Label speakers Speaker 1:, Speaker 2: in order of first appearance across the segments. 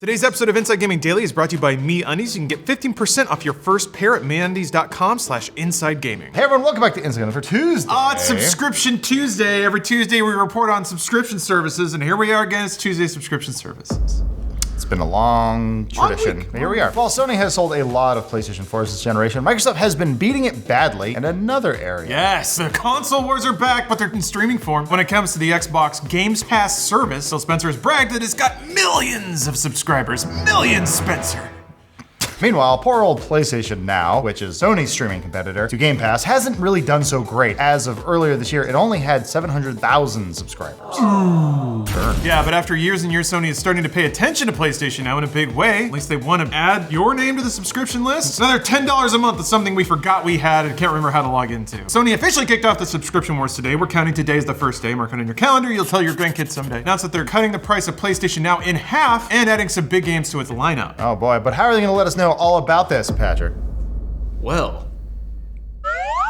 Speaker 1: Today's episode of Inside Gaming Daily is brought to you by MeUndies. You can get 15% off your first pair at MeUndies.com/InsideGaming.
Speaker 2: Hey everyone, welcome back to Inside Gaming for Tuesday.
Speaker 1: It's Subscription Tuesday. Every Tuesday we report on subscription services, and here we are again, it's Tuesday Subscription Services.
Speaker 2: It's been a long tradition. But here we are. While Sony has sold a lot of PlayStation 4s this generation, Microsoft has been beating it badly in another area.
Speaker 1: Yes, the console wars are back, but they're in streaming form. When it comes to the Xbox Games Pass service, Phil Spencer has bragged that it's got millions of subscribers. Millions, Spencer.
Speaker 2: Meanwhile, poor old PlayStation Now, which is Sony's streaming competitor to Game Pass, hasn't really done so great. As of earlier this year, it only had 700,000 subscribers.
Speaker 1: Yeah, but after years and years, Sony is starting to pay attention to PlayStation Now in a big way. At least they want to add your name to the subscription list. Another $10 a month is something we forgot we had and can't remember how to log into. Sony officially kicked off the subscription wars today. We're counting today as the first day. Mark it on your calendar. You'll tell your grandkids someday. Announced that they're cutting the price of PlayStation Now in half and adding some big games to its lineup.
Speaker 2: Oh boy, but how are they gonna let us know all about this, Patrick?
Speaker 3: Well,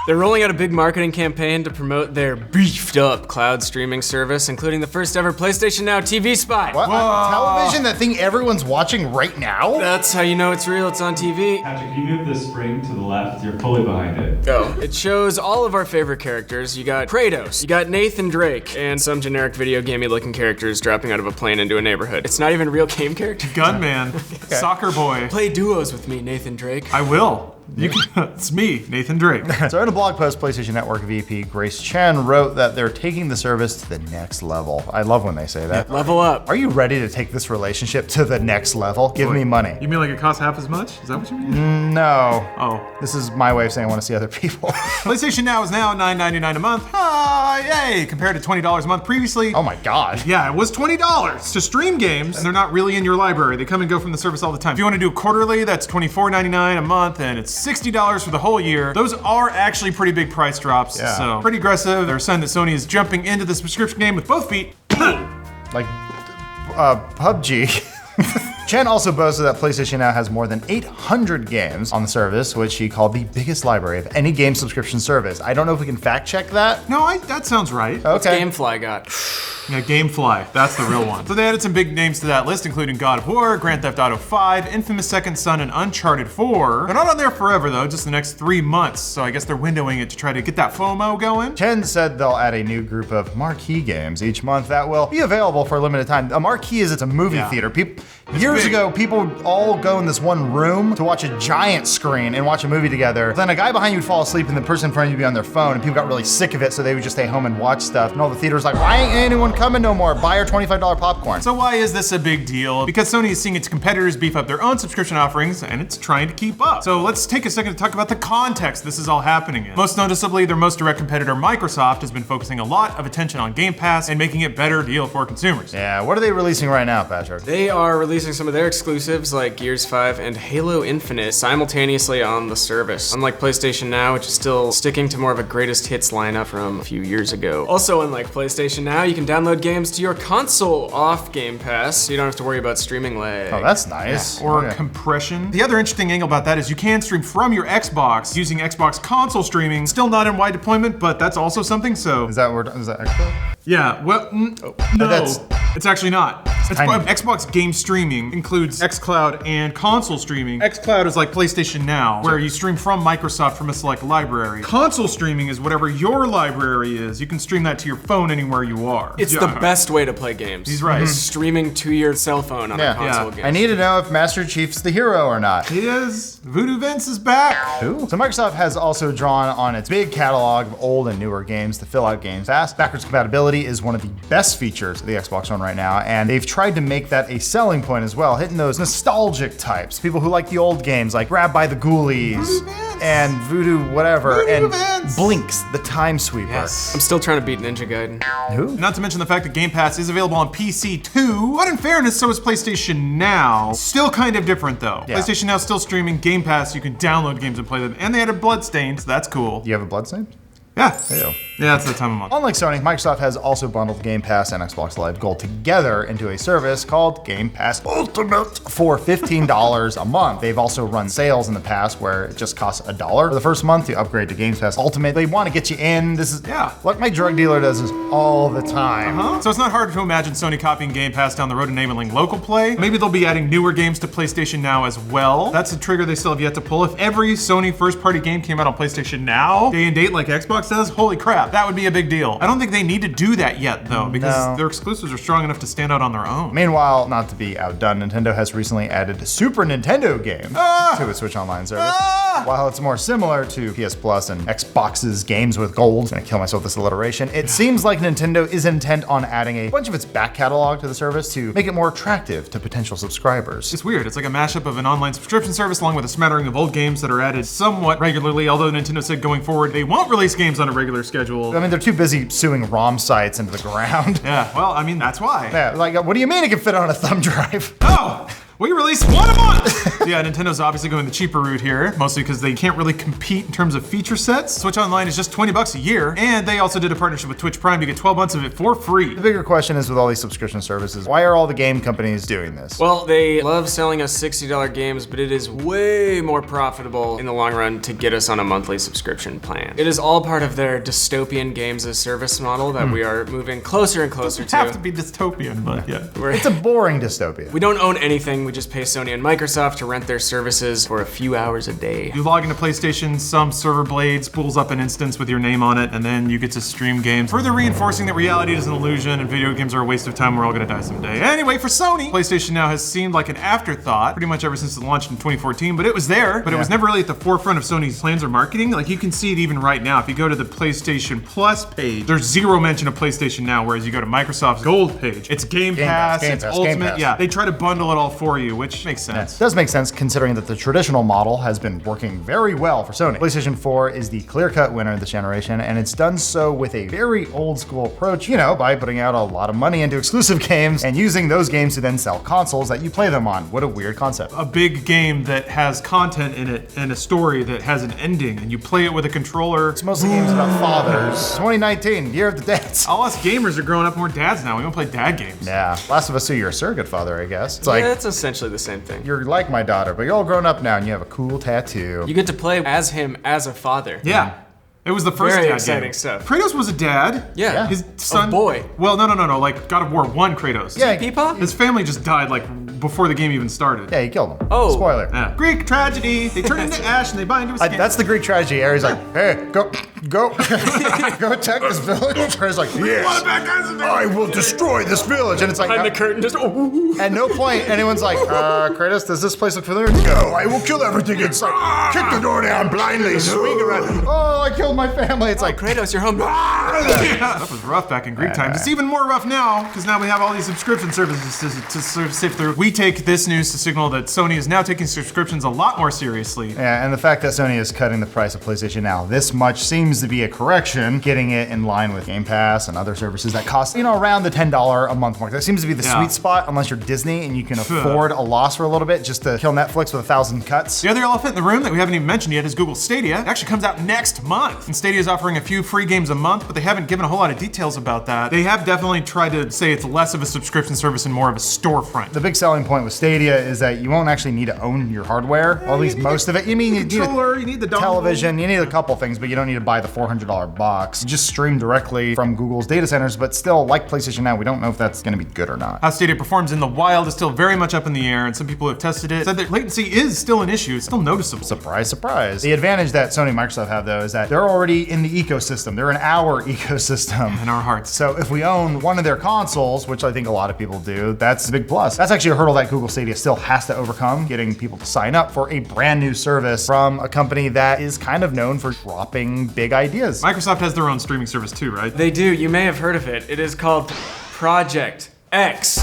Speaker 3: they're rolling out a big marketing campaign to promote their beefed up cloud streaming service, including the first ever PlayStation Now TV spot.
Speaker 2: What? On television? That thing everyone's watching right now?
Speaker 3: That's how you know it's real, it's on TV.
Speaker 4: Patrick, you move the spring to the left, you're fully behind it.
Speaker 3: Go. It shows all of our favorite characters. You got Kratos, you got Nathan Drake, and some generic video gamey looking characters dropping out of a plane into a neighborhood. It's not even real game characters.
Speaker 1: Gunman, Soccer Boy.
Speaker 3: Play duos with me, Nathan Drake.
Speaker 1: I will. You can, it's me, Nathan Drake.
Speaker 2: So in a blog post, PlayStation Network VP Grace Chen wrote that they're taking the service to the next level. I love when they say that.
Speaker 3: Level up.
Speaker 2: Are you ready to take this relationship to the next level? Give me money.
Speaker 1: You mean like it costs half as much? Is that what you mean?
Speaker 2: No.
Speaker 1: Oh.
Speaker 2: This is my way of saying I want to see other people.
Speaker 1: PlayStation Now is now $9.99 a month. Yay! Compared to $20 a month previously.
Speaker 2: Oh my God.
Speaker 1: Yeah, it was $20 to stream games, and they're not really in your library. They come and go from the service all the time. If you want to do quarterly, that's $24.99 a month, and it's $60 for the whole year. Those are actually pretty big price drops, so pretty aggressive. They're saying that Sony is jumping into the subscription game with both feet.
Speaker 2: Like, PUBG. Chen also boasted that PlayStation Now has more than 800 games on the service, which he called the biggest library of any game subscription service. I don't know if we can fact check that.
Speaker 1: No, that sounds right.
Speaker 3: What's
Speaker 2: Okay.
Speaker 3: Gamefly got?
Speaker 1: Yeah, Gamefly, that's the real one. So they added some big names to that list, including God of War, Grand Theft Auto 5, Infamous Second Son, and Uncharted 4. They're not on there forever though, just the next 3 months. So I guess they're windowing it to try to get that FOMO going.
Speaker 2: Chen said they'll add a new group of marquee games each month that will be available for a limited time. A marquee is it's a movie theater. Years ago, people would all go in this one room to watch a giant screen and watch a movie together. Then a guy behind you would fall asleep and the person in front of you would be on their phone, and people got really sick of it, so they would just stay home and watch stuff. And all the theaters like, why ain't anyone coming no more? Buy our $25 popcorn.
Speaker 1: So why is this a big deal? Because Sony is seeing its competitors beef up their own subscription offerings, and it's trying to keep up. So let's take a second to talk about the context this is all happening in. Most noticeably, their most direct competitor, Microsoft, has been focusing a lot of attention on Game Pass and making it better deal for consumers.
Speaker 2: Yeah, what are they releasing right now, Patrick?
Speaker 3: They are releasing some of their exclusives like Gears 5 and Halo Infinite simultaneously on the service. Unlike PlayStation Now, which is still sticking to more of a greatest hits lineup from a few years ago. Also, unlike PlayStation Now, you can download games to your console off Game Pass, so you don't have to worry about streaming lag.
Speaker 2: Oh, that's nice.
Speaker 1: Or compression. The other interesting angle about that is you can stream from your Xbox using Xbox console streaming. Still not in wide deployment, but that's also something, so.
Speaker 2: Is that extra?
Speaker 1: Yeah, well, no, it's actually not. It's
Speaker 2: tiny.
Speaker 1: Xbox game streaming includes xCloud and console streaming. xCloud is like PlayStation Now, where you stream from Microsoft from a select library. Console streaming is whatever your library is. You can stream that to your phone anywhere you are.
Speaker 3: It's the best way to play games.
Speaker 1: He's right.
Speaker 3: Streaming to your cell phone on a console game.
Speaker 2: I need to know if Master Chief's the hero or not.
Speaker 1: He is. Voodoo Vince is back.
Speaker 2: Who? So Microsoft has also drawn on its big catalog of old and newer games to fill out Game Pass. Backwards compatibility is one of the best features of the Xbox One right now, and they've tried to make that a selling point as well, hitting those nostalgic types, people who like the old games like Grab by the Ghoulies and Voodoo whatever, and Blinks, the Time Sweeper.
Speaker 1: Yes.
Speaker 3: I'm still trying to beat Ninja Gaiden.
Speaker 2: Who?
Speaker 1: Not to mention the fact that Game Pass is available on PC too, but in fairness, so is PlayStation Now. Still kind of different though.
Speaker 2: Yeah.
Speaker 1: PlayStation Now is still streaming. Game Pass, you can download games and play them, and they added Bloodstained, so that's cool.
Speaker 2: Do you have a Bloodstain?
Speaker 1: Yeah.
Speaker 2: Hey-o.
Speaker 1: Yeah, it's that time of month.
Speaker 2: Unlike Sony, Microsoft has also bundled Game Pass and Xbox Live Gold together into a service called Game Pass Ultimate for $15 a month. They've also run sales in the past where it just costs $1 for the first month to upgrade to Game Pass Ultimate. They want to get you in. This is like my drug dealer does this all the time.
Speaker 1: So it's not hard to imagine Sony copying Game Pass down the road, enabling local play. Maybe they'll be adding newer games to PlayStation Now as well. That's a trigger they still have yet to pull. If every Sony first-party game came out on PlayStation Now, day and date like Xbox does, holy crap, that would be a big deal. I don't think they need to do that yet, though, because their exclusives are strong enough to stand out on their own.
Speaker 2: Meanwhile, not to be outdone, Nintendo has recently added a Super Nintendo game to its Switch Online service. While it's more similar to PS Plus and Xbox's games with gold, I'm gonna kill myself with this alliteration, it seems like Nintendo is intent on adding a bunch of its back catalog to the service to make it more attractive to potential subscribers.
Speaker 1: It's weird. It's like a mashup of an online subscription service along with a smattering of old games that are added somewhat regularly, although Nintendo said going forward they won't release games on a regular schedule.
Speaker 2: I mean, they're too busy suing ROM sites into the ground.
Speaker 1: Yeah, well, I mean, that's why.
Speaker 2: Yeah, like, what do you mean it can fit on a thumb drive?
Speaker 1: Oh! We release one a month! Yeah, Nintendo's obviously going the cheaper route here, mostly because they can't really compete in terms of feature sets. Switch Online is just $20 a year, and they also did a partnership with Twitch Prime to get 12 months of it for free.
Speaker 2: The bigger question is with all these subscription services, why are all the game companies doing this?
Speaker 3: Well, they love selling us $60 games, but it is way more profitable in the long run to get us on a monthly subscription plan. It is all part of their dystopian games as service model that we are moving closer and closer to.
Speaker 1: Have to be dystopian, but yeah.
Speaker 2: It's a boring dystopia.
Speaker 3: We don't own anything. We just pay Sony and Microsoft to rent their services for a few hours a day.
Speaker 1: You log into PlayStation, some server blade spools up an instance with your name on it, and then you get to stream games, further reinforcing that reality is an illusion and video games are a waste of time. We're all gonna die someday. Anyway, for Sony, PlayStation Now has seemed like an afterthought pretty much ever since it launched in 2014, but it was there, but it was never really at the forefront of Sony's plans or marketing. Like, you can see it even right now. If you go to the PlayStation Plus page, there's zero mention of PlayStation Now, whereas you go to Microsoft's Gold page, it's Game Pass, it's Ultimate. Yeah, they try to bundle it all for you, which makes sense.
Speaker 2: It does make sense considering that the traditional model has been working very well for Sony. PlayStation 4 is the clear-cut winner this generation, and it's done so with a very old-school approach, you know, by putting out a lot of money into exclusive games and using those games to then sell consoles that you play them on. What a weird concept.
Speaker 1: A big game that has content in it and a story that has an ending, and you play it with a controller.
Speaker 2: It's mostly games about fathers. 2019, year of the dads.
Speaker 1: All us gamers are growing up more dads now. We don't play dad games.
Speaker 2: Yeah, Last of Us 2, you're a surrogate father, I guess. It's
Speaker 3: Yeah,
Speaker 2: like,
Speaker 3: it's essentially the same thing.
Speaker 2: you're like my daughter, but you're all grown up now and you have a cool tattoo.
Speaker 3: You get to play as him as a father.
Speaker 1: Yeah. It was the first
Speaker 3: Very
Speaker 1: dad
Speaker 3: exciting
Speaker 1: game.
Speaker 3: stuff.
Speaker 1: Kratos was a dad.
Speaker 3: Yeah.
Speaker 1: His son.
Speaker 3: A boy.
Speaker 1: Well, no. Like God of War 1 Kratos.
Speaker 2: Yeah,
Speaker 3: Peepaw?
Speaker 1: His family just died like before the game even started.
Speaker 2: yeah, he killed him.
Speaker 3: Oh.
Speaker 2: Spoiler.
Speaker 1: Yeah. Greek tragedy. They turn into ash and they bind to his skin.
Speaker 2: That's the Greek tragedy. Ares like, hey, go attack this village. Ares like, yes, I will destroy this village. And it's like,
Speaker 3: Behind the curtain, just
Speaker 2: at no point anyone's like, Kratos, does this place look familiar? No, I will kill everything inside. Kick the door down blindly, swing around. Oh, I killed my family. It's like,
Speaker 3: Kratos, you're home.
Speaker 1: That was rough back in Greek times. It's even more rough now because now we have all these subscription services to sort of sift through. We take this news to signal that Sony is now taking subscriptions a lot more seriously.
Speaker 2: yeah, and the fact that Sony is cutting the price of PlayStation Now this much seems to be a correction, getting it in line with Game Pass and other services that cost, around the $10 a month mark. That seems to be the sweet spot unless you're Disney and you can afford a loss for a little bit just to kill Netflix with 1,000 cuts.
Speaker 1: The other elephant in the room that we haven't even mentioned yet is Google Stadia. It actually comes out next month. And Stadia is offering a few free games a month, but they haven't given a whole lot of details about that. They have definitely tried to say it's less of a subscription service and more of a storefront.
Speaker 2: The big selling point with Stadia is that you won't actually need to own your hardware, or at least most of it. You need
Speaker 1: controller, you need the dongle.
Speaker 2: television, you need a couple things, but you don't need to buy the $400 box. You just stream directly from Google's data centers, but still, like PlayStation Now, we don't know if that's gonna be good or not.
Speaker 1: How Stadia performs in the wild is still very much up in the air, and some people who have tested it said that latency is still an issue. It's still noticeable.
Speaker 2: Surprise, surprise. The advantage that Sony and Microsoft have, though, is that they're already in the ecosystem. They're in our ecosystem.
Speaker 1: In our hearts.
Speaker 2: So if we own one of their consoles, which I think a lot of people do, that's a big plus. That's actually a hurdle that Google Stadia still has to overcome, getting people to sign up for a brand new service from a company that is kind of known for dropping big ideas.
Speaker 1: Microsoft has their own streaming service too, right?
Speaker 3: They do. You may have heard of it. It is called Project X.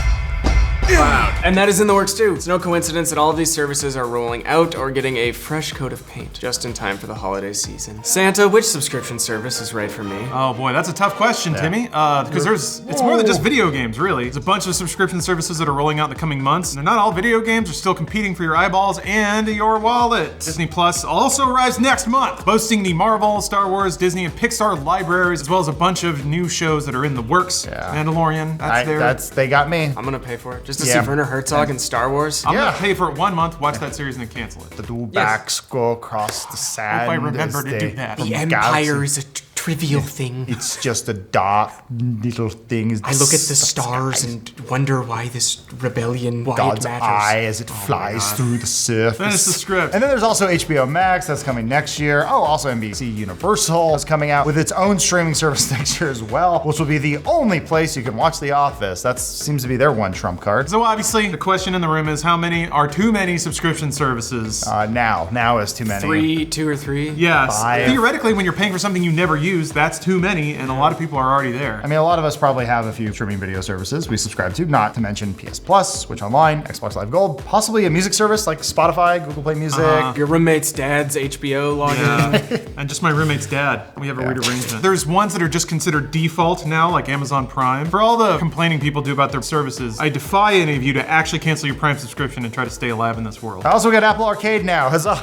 Speaker 3: Wow. And that is in the works too. It's no coincidence that all of these services are rolling out or getting a fresh coat of paint just in time for the holiday season. Santa, which subscription service is right for me?
Speaker 1: Oh boy, that's a tough question, Timmy. Because it's more than just video games, really. There's a bunch of subscription services that are rolling out in the coming months. And they're not all video games, they're still competing for your eyeballs and your wallet. Disney Plus also arrives next month, boasting the Marvel, Star Wars, Disney, and Pixar libraries, as well as a bunch of new shows that are in the works.
Speaker 2: Yeah.
Speaker 1: Mandalorian, that's there.
Speaker 2: They got me.
Speaker 3: I'm gonna pay for it just to see Werner Herzog in Star Wars.
Speaker 1: I'm gonna pay for it 1 month, watch that series, and then cancel it.
Speaker 2: The dual backs go across the sand.
Speaker 1: Hope I remember to do that.
Speaker 3: The Empire is a trivial thing.
Speaker 2: It's just a dot little thing.
Speaker 3: I look at the stars and wonder why this rebellion, why
Speaker 2: God's
Speaker 3: it matters.
Speaker 2: eye as it flies through the surface.
Speaker 1: Finish the script.
Speaker 2: And then there's also HBO Max that's coming next year. Oh, also NBC Universal is coming out with its own streaming service next year as well, which will be the only place you can watch The Office. That seems to be their one trump card.
Speaker 1: So obviously, the question in the room is how many are too many subscription services?
Speaker 2: Now is too many.
Speaker 3: 2 or 3?
Speaker 1: Yes.
Speaker 2: 5.
Speaker 1: Theoretically, when you're paying for something you never use, that's too many, and a lot of people are already there.
Speaker 2: I mean, a lot of us probably have a few streaming video services we subscribe to, not to mention PS Plus, Switch Online, Xbox Live Gold, possibly a music service like Spotify, Google Play Music.
Speaker 3: Your roommate's dad's HBO login.
Speaker 1: And just my roommate's dad. We have a weird arrangement. There's ones that are just considered default now, like Amazon Prime. For all the complaining people do about their services, I defy any of you to actually cancel your Prime subscription and try to stay alive in this world.
Speaker 2: I also got Apple Arcade now, huzzah.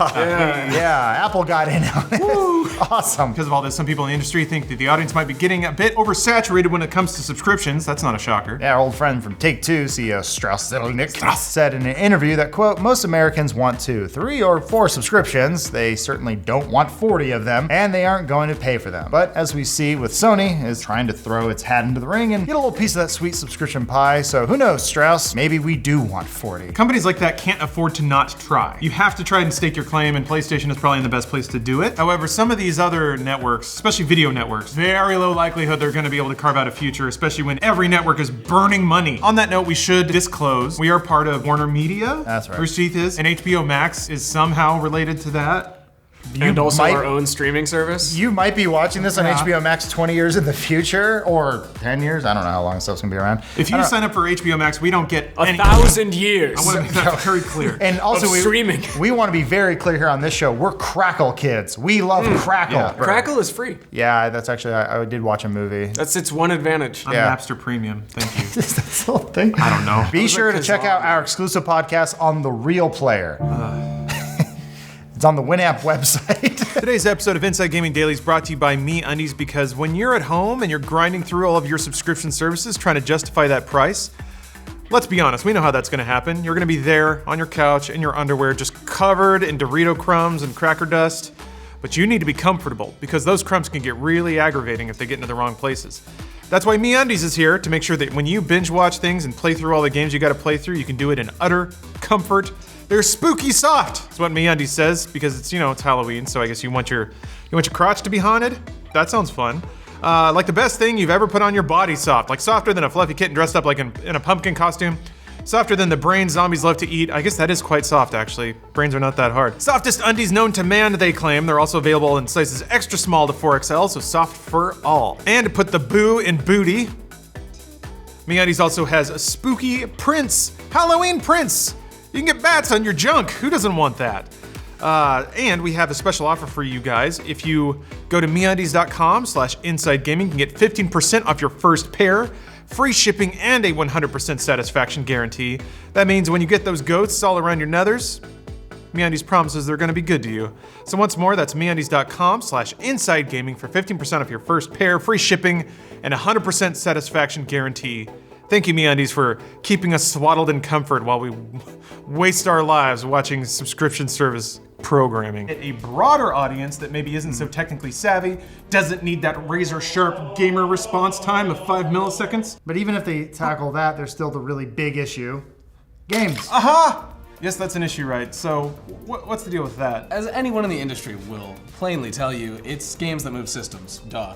Speaker 2: Yeah, Apple got in on it. Awesome.
Speaker 1: Because of all this, some people in the industry think that the audience might be getting a bit oversaturated when it comes to subscriptions. That's not a shocker.
Speaker 2: Yeah, our old friend from Take-Two, CEO Strauss Zelnick, said in an interview that, quote, most Americans want 2, 3, or 4 subscriptions. They certainly don't want 40 of them, and they aren't going to pay for them. But as we see with Sony, is trying to throw its hat into the ring and get a little piece of that sweet subscription pie. So who knows, Strauss? Maybe we do want 40.
Speaker 1: Companies like that can't afford to not try. You have to try and stake your claim, and PlayStation is probably the best place to do it. However, some of these other networks, especially video networks, very low likelihood they're going to be able to carve out a future, especially when every network is burning money. On that note, we should disclose we are part of Warner Media.
Speaker 2: That's right.
Speaker 1: Rooster Teeth is, and HBO Max is somehow related to that.
Speaker 3: And also
Speaker 2: might-
Speaker 3: our own streaming service.
Speaker 2: You might be watching this on HBO Max 20 years in the future, or 10 years. I don't know how long stuff's gonna be around.
Speaker 1: If you sign up for HBO Max, we don't get any.
Speaker 3: 1,000 years.
Speaker 1: I want to make that very clear.
Speaker 2: And also,
Speaker 3: Of streaming.
Speaker 2: we want to be very clear here on this show. We're Crackle kids. We love Crackle.
Speaker 1: Yeah.
Speaker 3: Crackle is free.
Speaker 2: Yeah, that's actually, I did watch a movie.
Speaker 3: That's its one advantage.
Speaker 1: I'm
Speaker 2: Yeah.
Speaker 1: Napster Premium. Thank you.
Speaker 2: Is that still a thing?
Speaker 1: I don't know.
Speaker 2: Be sure to
Speaker 3: like
Speaker 2: check out our exclusive podcast on The Real Player. It's on the Winamp website.
Speaker 1: Today's episode of Inside Gaming Daily is brought to you by MeUndies, because when you're at home and you're grinding through all of your subscription services trying to justify that price, let's be honest, we know how that's going to happen. You're going to be there on your couch in your underwear just covered in Dorito crumbs and cracker dust. But you need to be comfortable, because those crumbs can get really aggravating if they get into the wrong places. That's why MeUndies is here, to make sure that when you binge watch things and play through all the games you got to play through, you can do it in utter comfort. They're spooky soft. That's what MeUndies says, because it's, it's Halloween, so I guess you want your crotch to be haunted? That sounds fun. Like the best thing you've ever put on your body soft, like softer than a fluffy kitten dressed up like in a pumpkin costume. Softer than the brains zombies love to eat. I guess that is quite soft, actually. Brains are not that hard. Softest undies known to man, they claim. They're also available in sizes extra small to 4XL, so soft for all. And to put the boo in booty, MeUndies also has a spooky prints, Halloween prints. You can get bats on your junk. Who doesn't want that? And we have a special offer for you guys. If you go to MeUndies.com/InsideGaming, you can get 15% off your first pair, free shipping, and a 100% satisfaction guarantee. That means when you get those goats all around your nethers, MeUndies promises they're gonna be good to you. So once more, that's MeUndies.com/InsideGaming for 15% off your first pair, free shipping, and a 100% satisfaction guarantee. Thank you, MeUndies, for keeping us swaddled in comfort while we waste our lives watching subscription service programming. A broader audience that maybe isn't so technically savvy, doesn't need that razor-sharp gamer response time of 5 milliseconds.
Speaker 2: But even if they tackle that, there's still the really big issue. Games.
Speaker 1: Aha! Yes, that's an issue, right? So, what's the deal with that?
Speaker 5: As anyone in the industry will plainly tell you, it's games that move systems, duh.